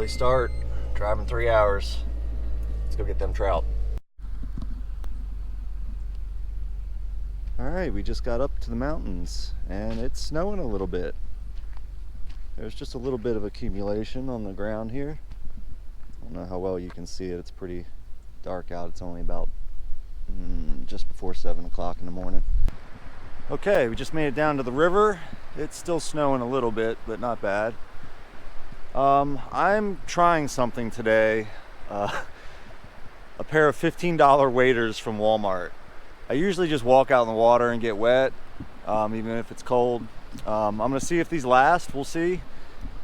Early start, driving 3 hours. Let's go get them trout. All right, we just got up to the mountains and it's snowing a little bit. There's just a little bit of accumulation on the ground here. I don't know how well you can see it. It's pretty dark out. It's only about just before 7 o'clock in the morning. Okay, we just made it down to the river. It's still snowing a little bit, but not bad. I'm trying something today. A pair of $15 waders from Walmart. I usually just walk out in the water and get wet, even if it's cold. I'm gonna see if these last. We'll see.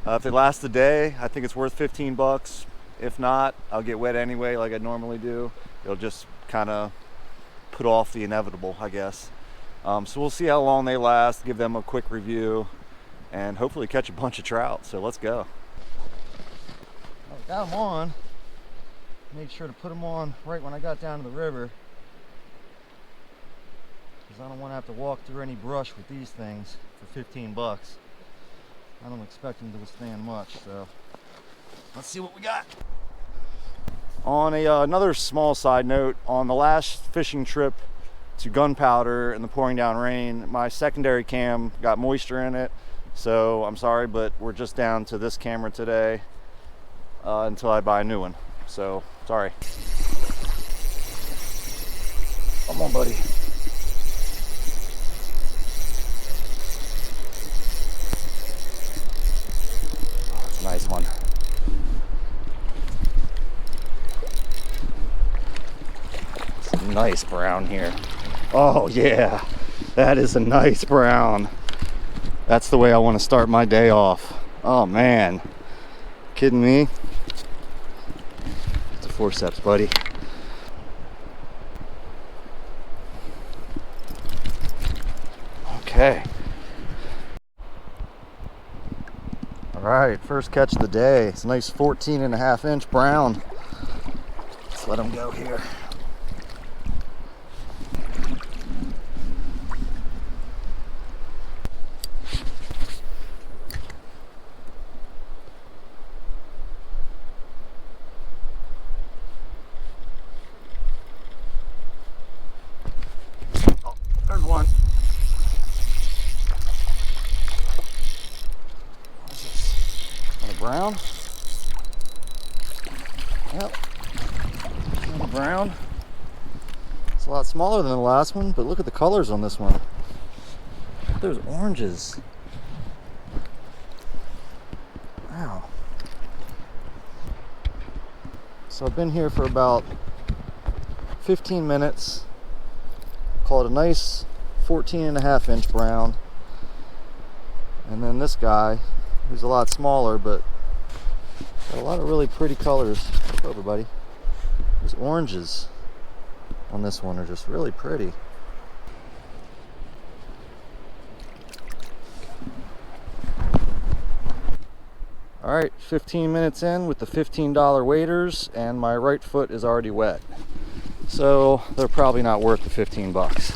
If they last a day, I think it's worth 15 bucks. If not, I'll get wet anyway like I normally do. It'll just kind of put off the inevitable, I guess. So we'll see how long they last, give them a quick review, and hopefully catch a bunch of trout. So let's go. I got them on. Made sure to put them on right when I got down to the river, because I don't want to have to walk through any brush with these things for 15 bucks. I don't expect them to withstand much, so let's see what we got. On another small side note, on the last fishing trip to Gunpowder in the pouring down rain, my secondary cam got moisture in it, so I'm sorry, but we're just down to this camera today until I buy a new one. So sorry. Come on, buddy. Oh, it's a nice one. It's a nice brown here. Oh yeah, that is a nice brown. That's the way I want to start my day off. Oh man, kidding me? It's a forceps, buddy. Okay. All right, first catch of the day. It's a nice 14.5-inch brown. Let's let him go here. There's one. What is this? Another brown? Yep. Another brown. It's a lot smaller than the last one, but look at the colors on this one. Those oranges. Wow. So I've been here for about 15 minutes. Call it a nice 14.5-inch brown. And then this guy, who's a lot smaller, but got a lot of really pretty colors. Come over, buddy. Those oranges on this one are just really pretty. All right, 15 minutes in with the $15 waders, and my right foot is already wet. So they're probably not worth the 15 bucks.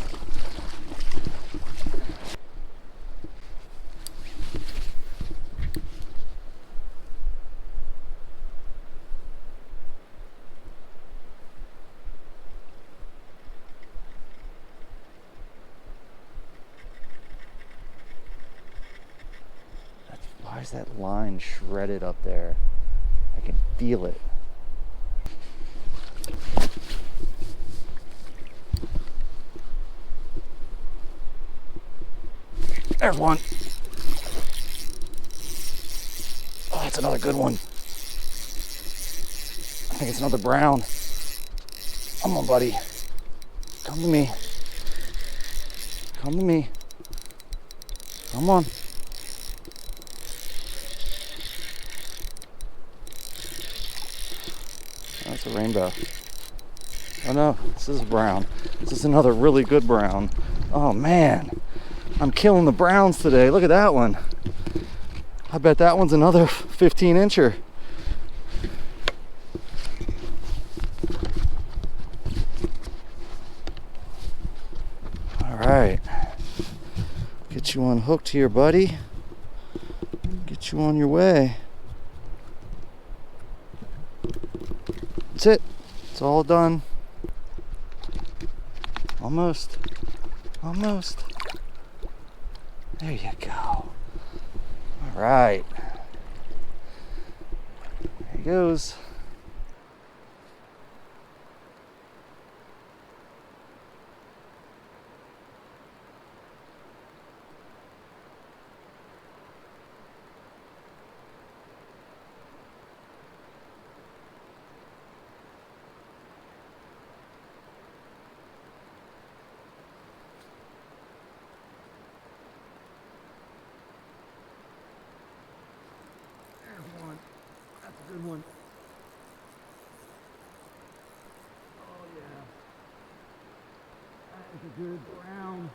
Why is that line shredded up there? I can feel it. There's one. Oh, that's another good one. I think it's another brown. Come on, buddy. Come to me. Come to me. Come on. That's a rainbow. Oh no, this is a brown. This is another really good brown. Oh man. I'm killing the browns today. Look at that one. I bet that one's another 15-incher. All right. Get you unhooked here, buddy. Get you on your way. It's all done. Almost. Almost. There you go. All right. There he goes. There's one. That's a good one. Oh yeah. That is a good brown.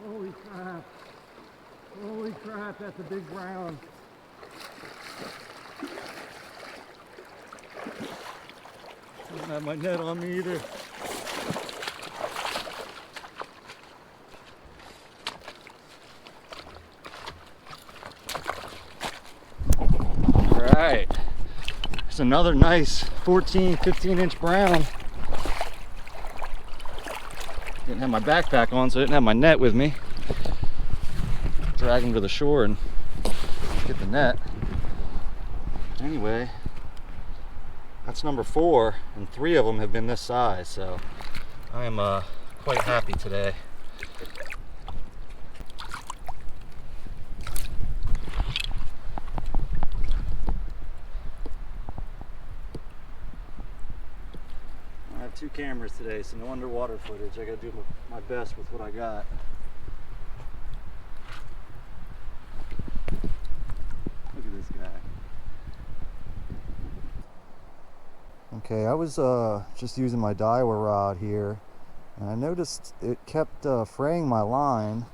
Holy crap. Holy crap, that's a big brown. I don't have my net on me either. All right. There's another nice 14, 15-inch brown. Didn't have my backpack on, so I didn't have my net with me. Drag him to the shore and get the net. Anyway, that's number 4, and 3 of them have been this size, so I am quite happy today. I have 2 cameras today, so no underwater footage. I gotta do my best with what I got. Look at this guy. Okay, I was just using my Daiwa rod here, and I noticed it kept fraying my line.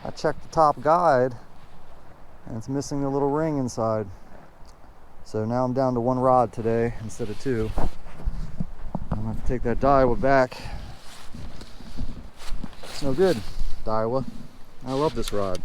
I checked the top guide, and it's missing the little ring inside. So now I'm down to 1 rod today instead of 2. I'm gonna have to take that Daiwa back. It's no good, Daiwa. I love this rod.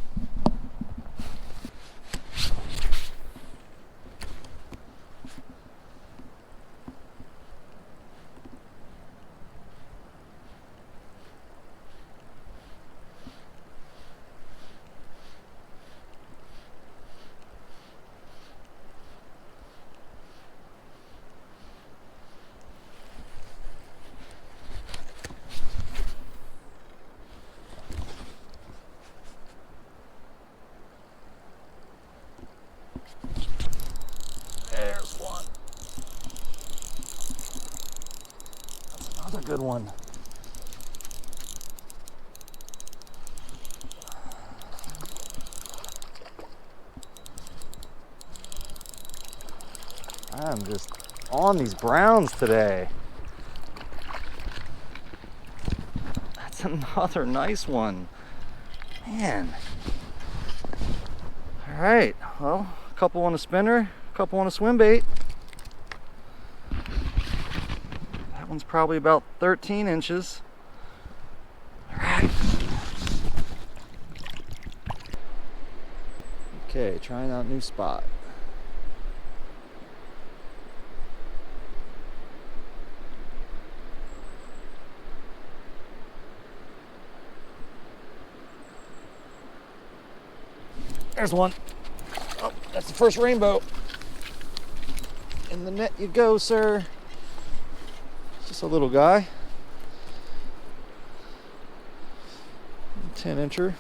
There's one. That's another good one. I'm just on these browns today. That's another nice one. Man. All right, well, a couple on a spinner, a couple on a swim bait. That one's probably about 13 inches. All right. Okay, trying out a new spot. There's one. Oh, that's the first rainbow. In the net you go, sir. It's just a little guy. 10-incher.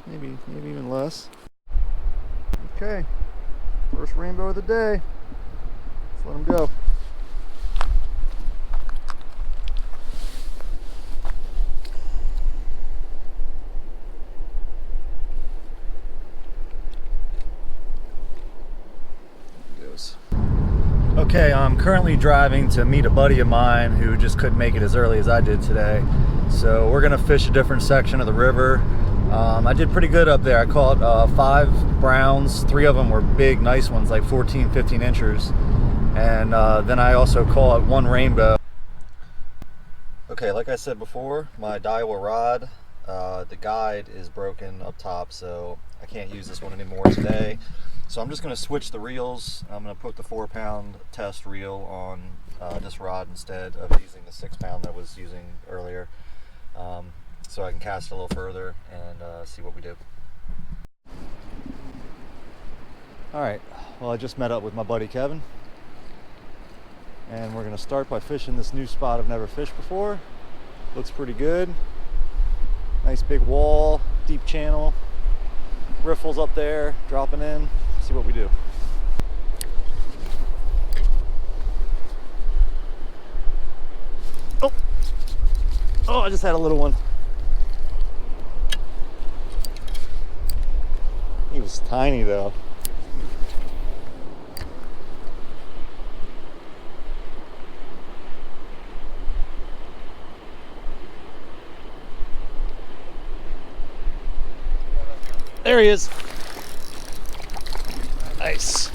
Maybe even less. Okay. First rainbow of the day. Let's let him go. Okay, I'm currently driving to meet a buddy of mine who just couldn't make it as early as I did today. So we're gonna fish a different section of the river. I did pretty good up there. I caught 5 browns. 3 of them were big, nice ones, like 14, 15 inchers. And then I also caught 1 rainbow. Okay, like I said before, my Daiwa rod, the guide is broken up top, so I can't use this one anymore today. So I'm just going to switch the reels. I'm going to put the 4-pound test reel on this rod instead of using the 6-pound that I was using earlier, so I can cast a little further and see what we do. All right, well, I just met up with my buddy Kevin, and we're going to start by fishing this new spot I've never fished before. Looks pretty good. Nice big wall, deep channel, riffles up there, dropping in. See what we do. Oh, I just had a little one. He was tiny though. There he is. Nice.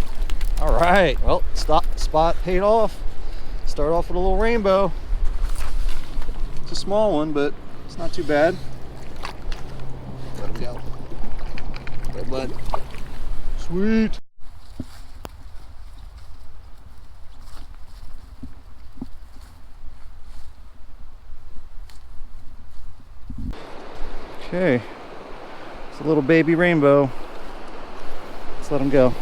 All right. Well, spot paid off. Start off with a little rainbow. It's a small one, but it's not too bad. Let him go. Go, bud. Sweet. Okay. It's a little baby rainbow. Let's let him go.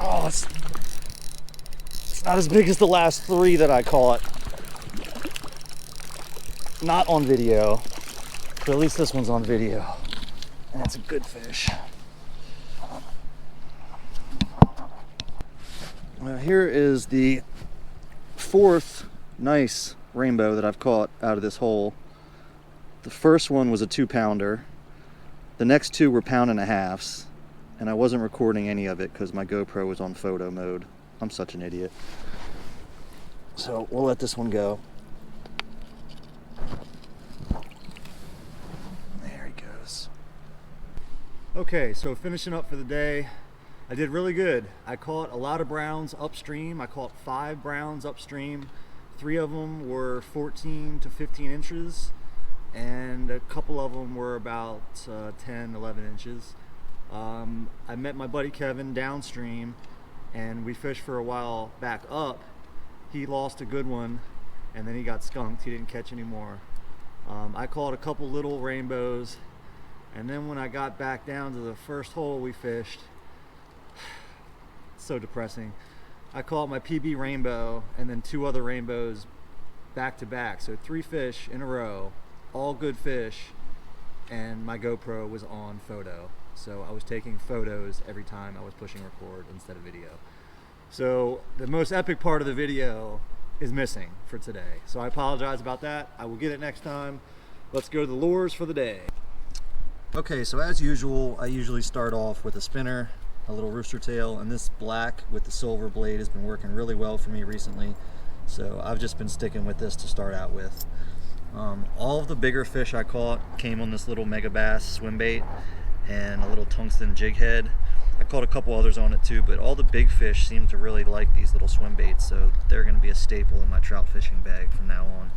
Oh, it's not as big as the last 3 that I caught. Not on video, but at least this one's on video. And it's a good fish. Now here is the 4th nice rainbow that I've caught out of this hole. The first one was a 2-pounder. The next 2 were 1.5 pounds. And I wasn't recording any of it because my GoPro was on photo mode. I'm such an idiot. So we'll let this one go. There he goes. Okay, so finishing up for the day. I did really good. I caught a lot of browns upstream. I caught 5 browns upstream. 3 of them were 14 to 15 inches. And a couple of them were about 10, 11 inches. I met my buddy Kevin downstream and we fished for a while back up. He lost a good one and then he got skunked. He didn't catch any more. I caught a couple little rainbows, and then when I got back down to the first hole we fished, so depressing. I caught my PB rainbow and then 2 other rainbows back to back. So 3 fish in a row, all good fish, and my GoPro was on photo. So I was taking photos every time I was pushing record instead of video. So the most epic part of the video is missing for today. So I apologize about that. I will get it next time. Let's go to the lures for the day. Okay, so as usual, I usually start off with a spinner, a little rooster tail, and this black with the silver blade has been working really well for me recently. So I've just been sticking with this to start out with. All of the bigger fish I caught came on this little mega bass swim bait and a little tungsten jig head. I caught a couple others on it too, but all the big fish seem to really like these little swim baits, so they're going to be a staple in my trout fishing bag from now on.